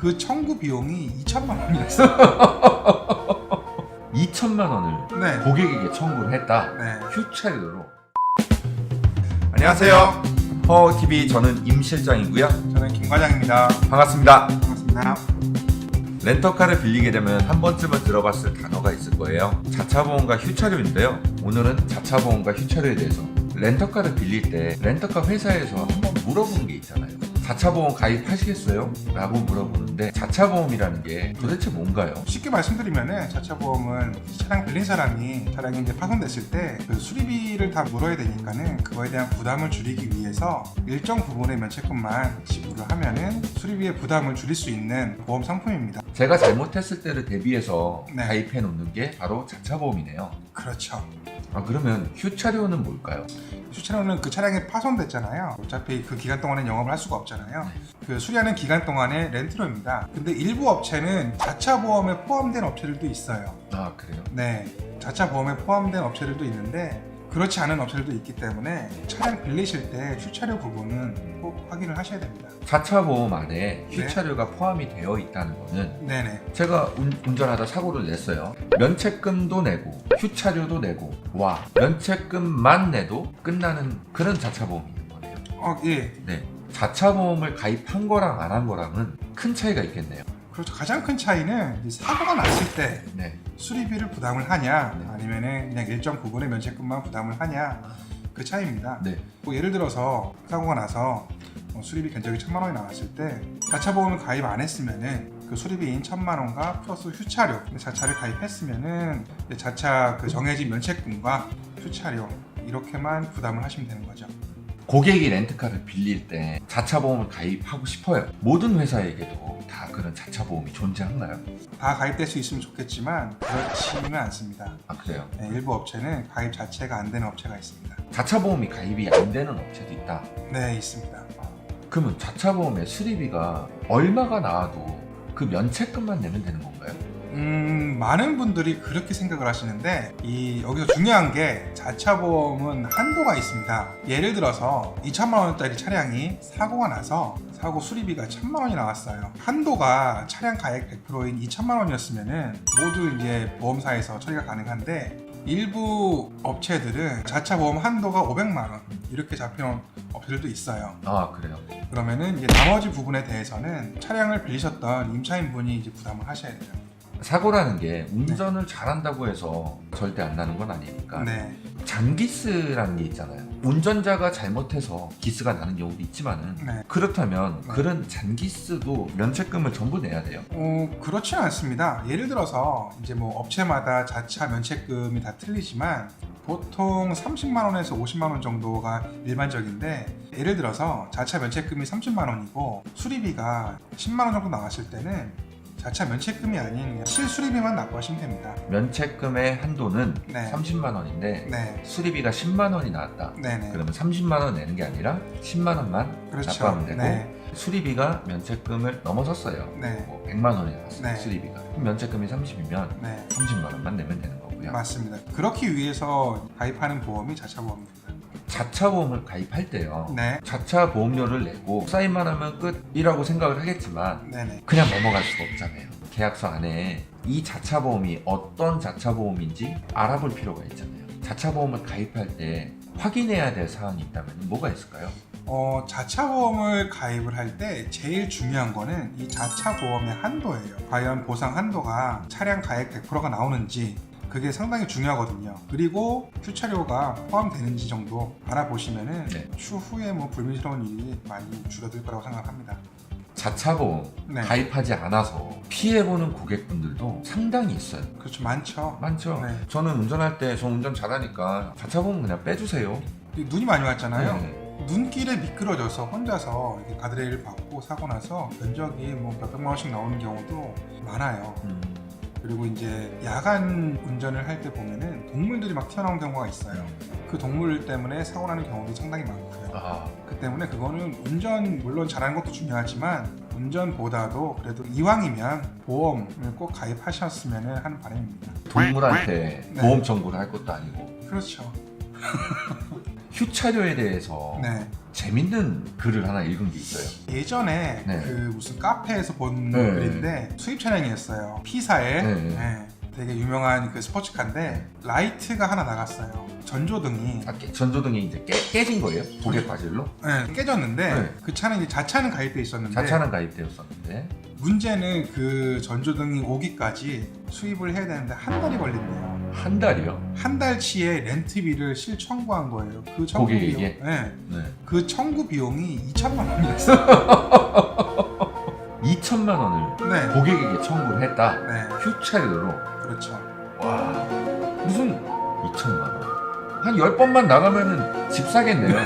그 청구 비용이 2천만 원이었어요. 2천만 원을 네. 고객에게 청구를 했다. 네. 휴차료로. 안녕하세요. 허TV 저는 임 실장이고요. 저는 김 과장입니다. 반갑습니다. 반갑습니다. 렌터카를 빌리게 되면 한 번쯤은 들어봤을 단어가 있을 거예요. 자차보험과 휴차료인데요. 오늘은 자차보험과 휴차료에 대해서 렌터카를 빌릴 때 렌터카 회사에서 한번 물어보는 게 있잖아요. 자차보험 가입하시겠어요? 라고 물어보는데 자차보험이라는 게 도대체 뭔가요? 쉽게 말씀드리면은 자차보험은 차량 빌린 사람이 차량이 이제 파손됐을 때 그 수리비를 다 물어야 되니까는 그거에 대한 부담을 줄이기 위해서 일정 부분의 면책금만 지불을 하면은 수리비의 부담을 줄일 수 있는 보험 상품입니다. 제가 잘못했을 때를 대비해서 네. 가입해 놓는 게 바로 자차보험이네요. 그렇죠. 그러면 휴차료는 뭘까요? 수차료는 그 차량이 파손됐잖아요. 어차피 그 기간 동안에 영업을 할 수가 없잖아요. 그 수리하는 기간 동안에 렌트료입니다. 근데 일부 업체는 자차 보험에 포함된 업체들도 있어요. 아, 그래요? 네, 자차 보험에 포함된 업체들도 있는데 그렇지 않은 업체들도 있기 때문에 차량 빌리실 때 휴차료 부분은 꼭 확인을 하셔야 됩니다. 자차보험 안에 휴차료가 포함이 되어 있다는 거는 네네. 제가 운전하다 사고를 냈어요. 면책금도 내고 휴차료도 내고 면책금만 내도 끝나는 그런 자차보험이 있는 거네요. 예. 네, 자차보험을 가입한 거랑 안 한 거랑은 큰 차이가 있겠네요. 그렇죠. 가장 큰 차이는 이제 사고가 났을 때 네. 수리비를 부담을 하냐 네. 아니면은 그냥 일정 부분의 면책금만 부담을 하냐 그 차이입니다. 네. 뭐 예를 들어서 사고가 나서 수리비 견적이 1,000만 원이 나왔을 때 자차 보험을 가입 안 했으면은 그 수리비인 1,000만 원과 플러스 휴차료, 자차를 가입했으면은 자차 그 정해진 면책금과 휴차료 이렇게만 부담을 하시면 되는 거죠. 고객이 렌트카를 빌릴 때 자차보험을 가입하고 싶어요. 모든 회사에게도 다 그런 자차보험이 존재한가요? 다 가입될 수 있으면 좋겠지만 그렇지는 않습니다. 아, 그래요? 네, 일부 업체는 가입 자체가 안 되는 업체가 있습니다. 자차보험이 가입이 안 되는 업체도 있다. 네, 있습니다. 그러면 자차보험의 수리비가 얼마가 나와도 그 면책금만 내면 되는 건가요? 많은 분들이 그렇게 생각을 하시는데 여기서 중요한 게 자차 보험은 한도가 있습니다. 예를 들어서 2천만 원짜리 차량이 사고가 나서 사고 수리비가 1,000만 원이 나왔어요. 한도가 차량 가액 100%인 2천만 원이었으면은 모두 이제 보험사에서 처리가 가능한데 일부 업체들은 자차 보험 한도가 500만 원 이렇게 잡혀놓은 업체들도 있어요. 아, 그래요? 그러면은 이제 나머지 부분에 대해서는 차량을 빌리셨던 임차인분이 이제 부담을 하셔야 돼요. 사고라는 게 운전을 잘한다고 해서 절대 안 나는 건 아니니까. 네. 잔기스라는 게 있잖아요. 운전자가 잘못해서 기스가 나는 경우도 있지만은 네. 그렇다면 그런 잔기스도 면책금을 전부 내야 돼요. 그렇지는 않습니다. 예를 들어서 이제 뭐 업체마다 자차 면책금이 다 틀리지만 보통 30만 원에서 50만 원 정도가 일반적인데 예를 들어서 자차 면책금이 30만 원이고 수리비가 10만 원 정도 나왔을 때는 자차 면책금이 아닌 그냥 실수리비만 납부하시면 됩니다. 면책금의 한도는 네. 30만 원인데 네. 수리비가 10만 원이 나왔다. 네네. 그러면 30만 원 내는 게 아니라 10만 원만 그렇죠. 납부하면 되고 네. 수리비가 면책금을 넘어섰어요. 네. 뭐 100만 원이 나왔어요. 네. 수리비가. 그럼 면책금이 30이면 네. 30만 원만 내면 되는 거고요. 맞습니다. 그렇기 위해서 가입하는 보험이 자차 보험입니다. 자차 보험을 가입할 때요. 네. 자차 보험료를 내고 사인만 하면 끝이라고 생각을 하겠지만 네네. 그냥 넘어갈 수가 없잖아요. 계약서 안에 이 자차 보험이 어떤 자차 보험인지 알아볼 필요가 있잖아요. 자차 보험을 가입할 때 확인해야 될 사항이 있다면 뭐가 있을까요? 자차 보험을 가입을 할 때 제일 중요한 거는 이 자차 보험의 한도예요. 과연 보상 한도가 차량 가액 100%가 나오는지 그게 상당히 중요하거든요. 그리고 휴차료가 포함되는지 정도 알아보시면은 네. 추후에 뭐 불미스러운 일이 많이 줄어들 거라고 생각합니다. 자차 보험 네. 가입하지 않아서 피해보는 고객분들도 상당히 있어요. 그렇죠. 많죠. 많죠? 네. 저는 운전할 때 저 운전 잘하니까 자차 보험 그냥 빼주세요. 눈이 많이 왔잖아요. 네. 눈길에 미끄러져서 혼자서 이렇게 가드레일을 밟고 사고 나서 견적이 뭐 몇백만 원씩 나오는 경우도 많아요. 그리고 이제 야간 운전을 할 때 보면은 동물들이 막 튀어나온 경우가 있어요. 그 동물 때문에 사고 나는 경우도 상당히 많고요. 그 때문에 그거는 운전 물론 잘하는 것도 중요하지만 운전보다도 그래도 이왕이면 보험을 꼭 가입하셨으면 하는 바람입니다. 동물한테 네. 보험 청구를 할 것도 아니고 그렇죠. 휴차료에 대해서 네. 재밌는 글을 하나 읽은 게 있어요. 예전에 네. 그 무슨 카페에서 본 네. 글인데 수입 차량이었어요. P사의 네. 네, 되게 유명한 그 스포츠카인데 라이트가 하나 나갔어요. 전조등이 전조등이 이제 깨진 거예요? 고객 과실로? 네, 깨졌는데 네. 그 차는 이제 자차는 가입돼 있었는데 자차는 가입되었었는데 문제는 그 전조등이 오기까지 수입을 해야 되는데 한 달이 걸린대요. 한 달이요? 한 달치의 렌트비를 실청구한 거예요. 그 청구 고객에게? 비용, 네, 네. 그 청구 비용이 2천만 원이었어요. 2천만 원을 네, 고객에게 청구를 했다. 네, 휴차료로. 그렇죠. 와, 무슨 2천만 원? 한 10번만 나가면은 집 사겠네요.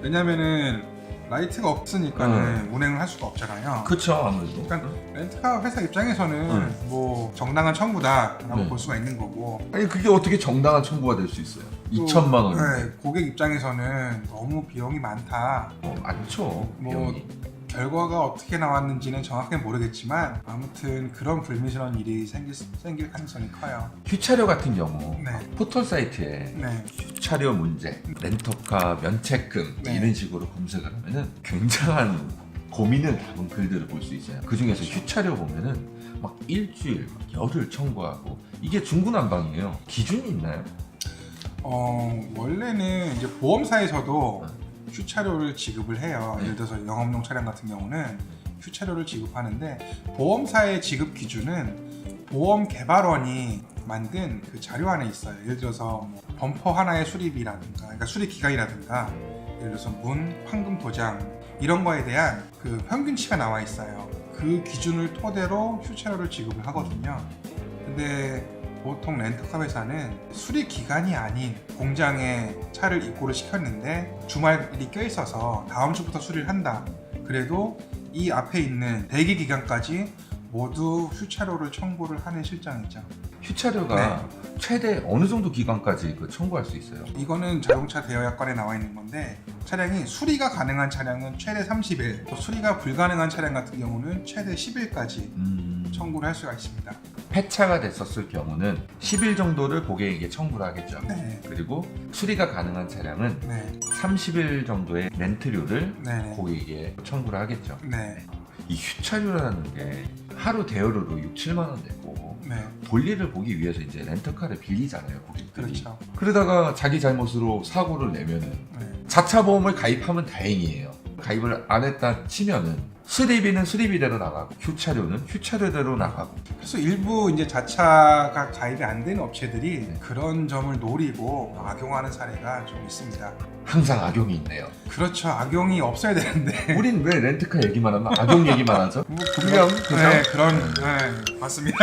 왜냐면은 라이트가 없으니까는 운행을 할 수가 없잖아요. 그쵸, 아무래도. 그러니까 렌트카 회사 입장에서는 뭐 정당한 청구다라고 네. 볼 수가 있는 거고 아니, 그게 어떻게 정당한 청구가 될 수 있어요? 또, 2천만 원. 네, 고객 입장에서는 너무 비용이 많다. 많죠. 뭐 비용이. 결과가 어떻게 나왔는지는 정확하게 모르겠지만 아무튼 그런 불미스러운 일이 생길 가능성이 커요. 휴차료 같은 경우 네, 포털 사이트에 네, 휴차료 문제, 렌터카 면책금 네. 이런 식으로 검색을 하면은 굉장한 고민을 담은 글들을 볼 수 있어요. 그 중에서 휴차료 보면은 막 일주일, 막 열흘 청구하고 이게 중구난방이에요. 기준이 있나요? 원래는 이제 보험사에서도 휴차료를 지급을 해요. 예를 들어서 영업용 차량 같은 경우는 휴차료를 지급하는데 보험사의 지급 기준은 보험 개발원이 만든 그 자료 안에 있어요. 예를 들어서 뭐 범퍼 하나의 수리비라든가, 그러니까 수리 기간이라든가, 예를 들어서 문, 황금 도장 이런 거에 대한 그 평균치가 나와 있어요. 그 기준을 토대로 휴차료를 지급을 하거든요. 근데 보통 렌터카 회사는 수리 기간이 아닌 공장에 차를 입고를 시켰는데 주말이 껴있어서 다음 주부터 수리를 한다. 그래도 이 앞에 있는 대기 기간까지 모두 휴차료를 청구를 하는 실정이죠. 휴차료가 최대 어느 정도 기간까지 청구할 수 있어요? 이거는 자동차 대여약관에 나와 있는 건데 차량이 수리가 가능한 차량은 최대 30일, 또 수리가 불가능한 차량 같은 경우는 최대 10일까지 청구를 할 수가 있습니다. 폐차가 됐었을 경우는 10일 정도를 고객에게 청구를 하겠죠. 네, 그리고 수리가 가능한 차량은 네, 30일 정도의 렌트료를 네, 고객에게 청구를 하겠죠. 네, 이 휴차료라는 게 하루 대여료로 6, 7만 원 내고 네, 볼일을 보기 위해서 이제 렌터카를 빌리잖아요, 고객들이. 그렇죠. 그러다가 자기 잘못으로 사고를 내면은 네. 자차 보험을 가입하면 다행이에요. 가입을 안 했다 치면은 수리비는 수리비대로 나가고 휴차료는 휴차료대로 나가고. 그래서 일부 이제 자차가 가입이 안 되는 업체들이 네. 그런 점을 노리고 악용하는 사례가 좀 있습니다. 항상 악용이 있네요. 그렇죠. 악용이 없어야 되는데. 우린 왜 렌트카 얘기만 하면 악용 얘기만 하죠? 뭐 분명 그죠? 네, 네, 맞습니다.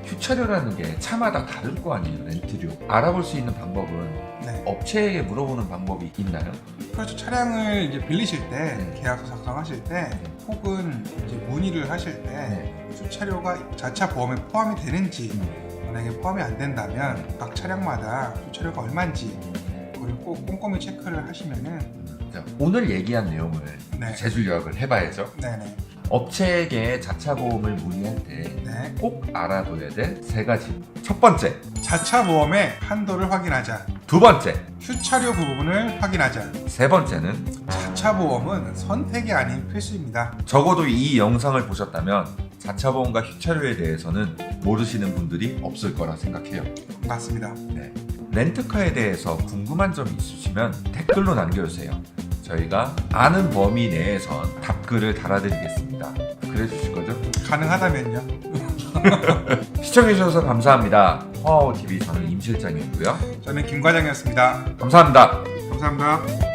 휴차료라는 게 차마다 다를 거 아니에요, 렌트료. 알아볼 수 있는 방법은 네. 업체에게 물어보는 방법이 있나요? 그렇죠. 차량을 이제 빌리실 때, 네. 계약서 작성하실 때, 혹은 이제 문의를 하실 때, 네. 휴차료가 자차 보험에 포함이 되는지, 만약에 포함이 안 된다면 각 차량마다 휴차료가 얼마인지 그걸 꼭 꼼꼼히 체크를 하시면은. 자, 오늘 얘기한 내용을 네. 재줄 요약을 해봐야죠. 네네. 업체에게 자차 보험을 문의할 때 네. 꼭 알아둬야 될 세 가지. 첫 번째, 자차 보험의 한도를 확인하자. 두 번째, 휴차료 부분을 확인하자. 세 번째는 자차 보험은 선택이 아닌 필수입니다. 적어도 이 영상을 보셨다면 자차 보험과 휴차료에 대해서는 모르시는 분들이 없을 거라 생각해요. 맞습니다. 네. 렌트카에 대해서 궁금한 점이 있으시면 댓글로 남겨주세요. 저희가 아는 범위 내에선 답글을 달아드리겠습니다. 그래 주실 거죠? 가능하다면요. 시청해주셔서 감사합니다. 화와오TV 저는 임 실장이었고요. 저는 김 과장이었습니다. 감사합니다. 감사합니다.